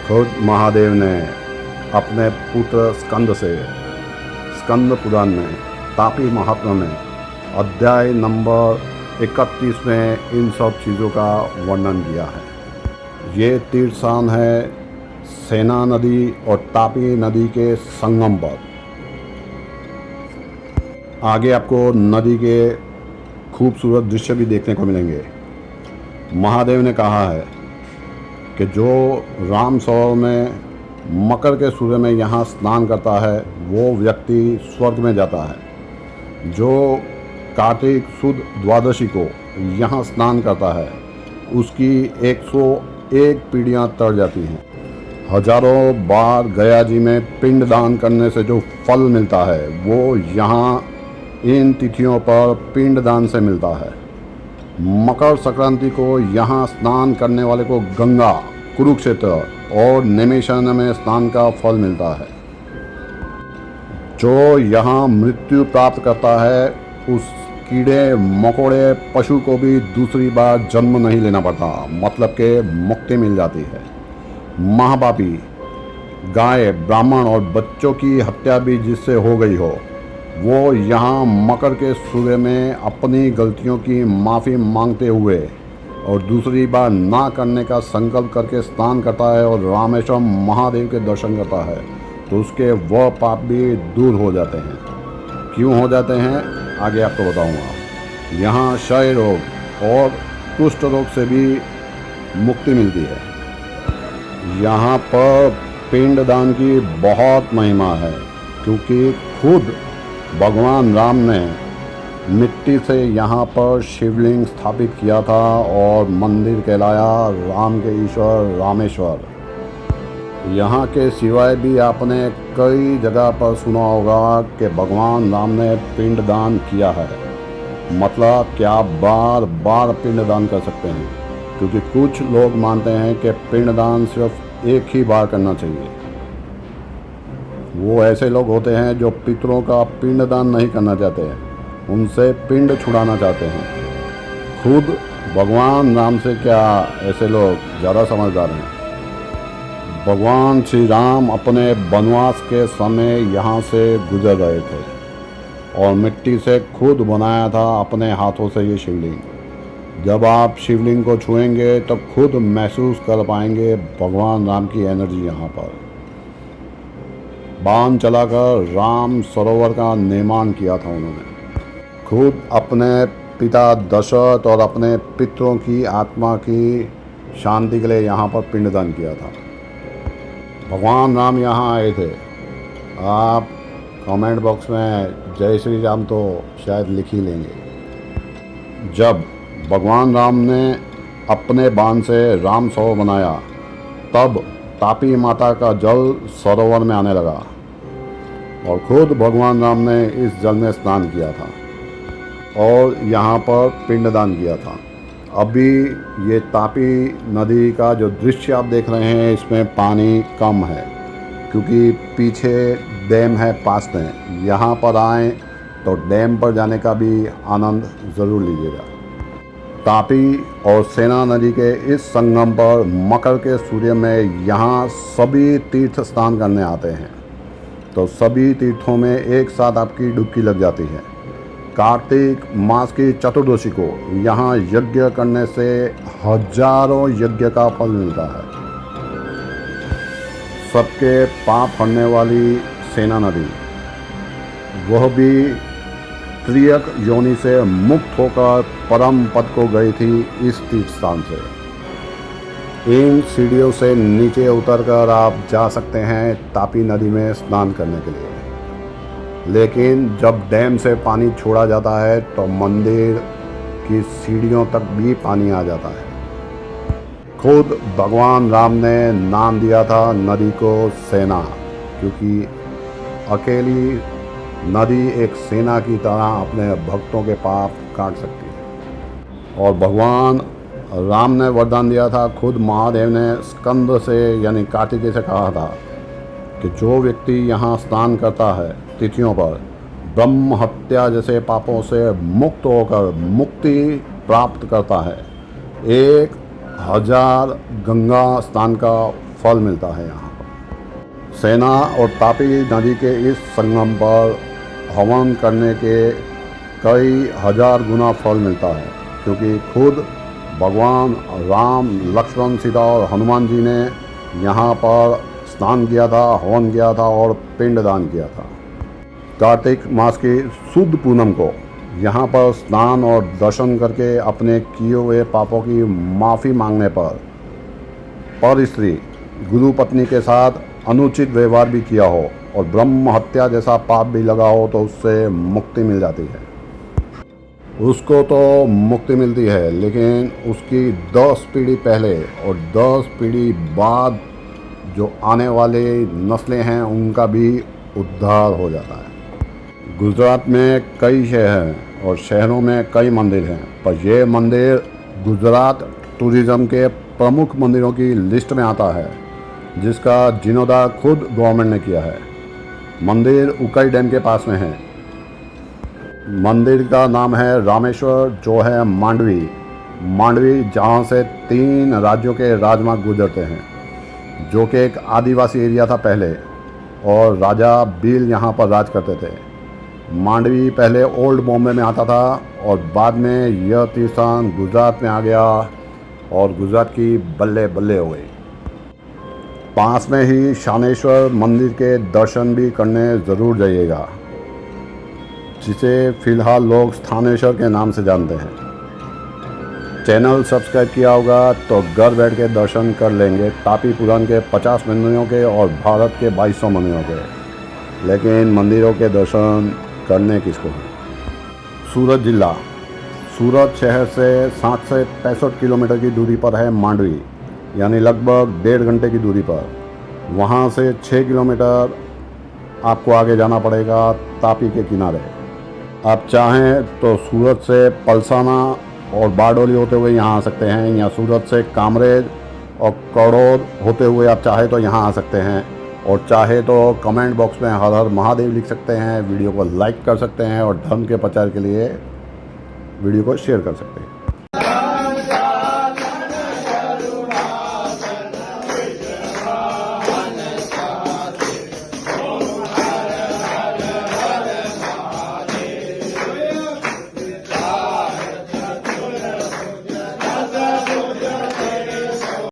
खुद महादेव ने अपने पुत्र स्कंद से स्कंद पुराण में तापी महात्म्य में अध्याय नंबर 31 में इन सब चीज़ों का वर्णन किया है। ये तीर्थ स्थान है सेना नदी और तापी नदी के संगम पर। आगे आपको नदी के खूबसूरत दृश्य भी देखने को मिलेंगे। महादेव ने कहा है कि जो राम सरोवर में मकर के सूर्य में यहाँ स्नान करता है वो व्यक्ति स्वर्ग में जाता है। जो कार्तिक सुद द्वादशी को यहाँ स्नान करता है उसकी 101 पीढ़ियाँ तर जाती हैं। हजारों बार गया जी में पिंड दान करने से जो फल मिलता है वो यहाँ इन तिथियों पर पिंड दान से मिलता है। मकर संक्रांति को यहाँ स्नान करने वाले को गंगा, कुरुक्षेत्र और नैमिषारण्य में स्नान का फल मिलता है। जो यहाँ मृत्यु प्राप्त करता है उस कीड़े मकोड़े पशु को भी दूसरी बार जन्म नहीं लेना पड़ता, मतलब के मुक्ति मिल जाती है। महापापी गाय, ब्राह्मण और बच्चों की हत्या भी जिससे हो गई हो वो यहाँ मकर के सूर्य में अपनी गलतियों की माफ़ी मांगते हुए और दूसरी बार ना करने का संकल्प करके स्नान करता है और रामेश्वर महादेव के दर्शन करता है तो उसके वह पाप भी दूर हो जाते हैं। क्यों हो जाते हैं आगे आपको बताऊंगा। यहाँ क्षय रोग और कुष्ठ रोग से भी मुक्ति मिलती है। यहाँ पर पिंडदान की बहुत महिमा है क्योंकि खुद भगवान राम ने मिट्टी से यहाँ पर शिवलिंग स्थापित किया था और मंदिर कहलाया राम के ईश्वर रामेश्वर। यहाँ के सिवाय भी आपने कई जगह पर सुना होगा कि भगवान राम ने पिंडदान किया है, मतलब कि आप बार बार पिंडदान कर सकते हैं क्योंकि कुछ लोग मानते हैं कि पिंडदान सिर्फ एक ही बार करना चाहिए। वो ऐसे लोग होते हैं जो पितरों का पिंडदान नहीं करना चाहते हैं, उनसे पिंड छुड़ाना चाहते हैं। खुद भगवान राम से क्या ऐसे लोग ज़्यादा समझदार हैं। भगवान श्री राम अपने वनवास के समय यहाँ से गुजर रहे थे और मिट्टी से खुद बनाया था अपने हाथों से ये शिवलिंग। जब आप शिवलिंग को छुएंगे तो खुद महसूस कर पाएंगे भगवान राम की एनर्जी यहाँ पर। बाण चलाकर राम सरोवर का निर्माण किया था उन्होंने। खुद अपने पिता दशरथ और अपने पितरों की आत्मा की शांति के लिए यहाँ पर पिंडदान किया था। भगवान राम यहाँ आए थे। आप कमेंट बॉक्स में जय श्री राम तो शायद लिख ही लेंगे। जब भगवान राम ने अपने बाण से राम सरोवर बनाया तब तापी माता का जल सरोवर में आने लगा और खुद भगवान राम ने इस जल में स्नान किया था और यहाँ पर पिंडदान किया था। अभी ये तापी नदी का जो दृश्य आप देख रहे हैं इसमें पानी कम है क्योंकि पीछे डैम है पास में। यहाँ पर आएँ तो डैम पर जाने का भी आनंद ज़रूर लीजिएगा। तापी और सेना नदी के इस संगम पर मकर के सूर्य में यहाँ सभी तीर्थ स्नान करने आते हैं तो सभी तीर्थों में एक साथ आपकी डुबकी लग जाती है। कार्तिक मास की चतुर्दशी को यहाँ यज्ञ करने से हजारों यज्ञ का फल मिलता है। सबके पाप हरने वाली सेना नदी वह भी त्रियक योनि से मुक्त होकर परम पद को गई थी इस तीर्थ स्थान से। इन सीढ़ियों से नीचे उतरकर आप जा सकते हैं तापी नदी में स्नान करने के लिए, लेकिन जब डैम से पानी छोड़ा जाता है तो मंदिर की सीढ़ियों तक भी पानी आ जाता है। खुद भगवान राम ने नाम दिया था नदी को सेना क्योंकि अकेली नदी एक सेना की तरह अपने भक्तों के पाप काट सकती है। और भगवान राम ने वरदान दिया था, खुद महादेव ने स्कंद से यानी कार्तिकेय से कहा था कि जो व्यक्ति यहाँ स्नान करता है तिथियों पर ब्रह्म हत्या जैसे पापों से मुक्त होकर मुक्ति प्राप्त करता है, 1000 गंगा स्नान का फल मिलता है यहाँ पर। सेना और तापी नदी के इस संगम पर हवन करने के कई हजार गुना फल मिलता है, क्योंकि खुद भगवान राम, लक्ष्मण, सीता और हनुमान जी ने यहाँ पर स्नान किया था, हवन किया था और पिंडदान किया था। कार्तिक मास की शुद्ध पूनम को यहाँ पर स्नान और दर्शन करके अपने किए हुए पापों की माफ़ी मांगने पर स्त्री गुरु पत्नी के साथ अनुचित व्यवहार भी किया हो और ब्रह्म हत्या जैसा पाप भी लगा हो तो उससे मुक्ति मिल जाती है। उसको तो मुक्ति मिलती है, लेकिन उसकी 10 पीढ़ी पहले और 10 पीढ़ी बाद जो आने वाले नस्लें हैं उनका भी उद्धार हो जाता है। गुजरात में कई शहर हैं और शहरों में कई मंदिर हैं, पर यह मंदिर गुजरात टूरिज़्म के प्रमुख मंदिरों की लिस्ट में आता है, जिसका जीर्णोद्धार खुद गवर्नमेंट ने किया है। मंदिर उकाई डैम के पास में है। मंदिर का नाम है रामेश्वर, जो है मांडवी, जहाँ से 3 राज्यों के राजमार्ग गुजरते हैं, जो कि एक आदिवासी एरिया था पहले, और राजा भील यहाँ पर राज करते थे। मांडवी पहले ओल्ड बॉम्बे में आता था और बाद में यह तीर्थस्थान गुजरात में आ गया और गुजरात की बल्ले बल्ले हो गई। पास में ही शानेश्वर मंदिर के दर्शन भी करने ज़रूर जाइएगा, जिसे फ़िलहाल लोग स्थानेश्वर के नाम से जानते हैं। चैनल सब्सक्राइब किया होगा तो घर बैठ के दर्शन कर लेंगे तापी पुराण के 50 मंदिरों के और भारत के 2200 मंदिरों के, लेकिन मंदिरों के दर्शन करने किसको हैं। सूरत जिला, सूरत शहर से 60 से 65 किलोमीटर की दूरी पर है मांडवी, यानी लगभग 1.5 घंटे की दूरी पर। वहाँ से 6 किलोमीटर आपको आगे जाना पड़ेगा तापी के किनारे। आप चाहें तो सूरत से पलसाना और बारडोली होते हुए यहाँ आ सकते हैं, या सूरत से कामरेज और कड़ोद होते हुए आप चाहे तो यहाँ आ सकते हैं, और चाहे तो कमेंट बॉक्स में हर हर महादेव लिख सकते हैं, वीडियो को लाइक कर सकते हैं और धर्म के प्रचार के लिए वीडियो को शेयर कर सकते हैं।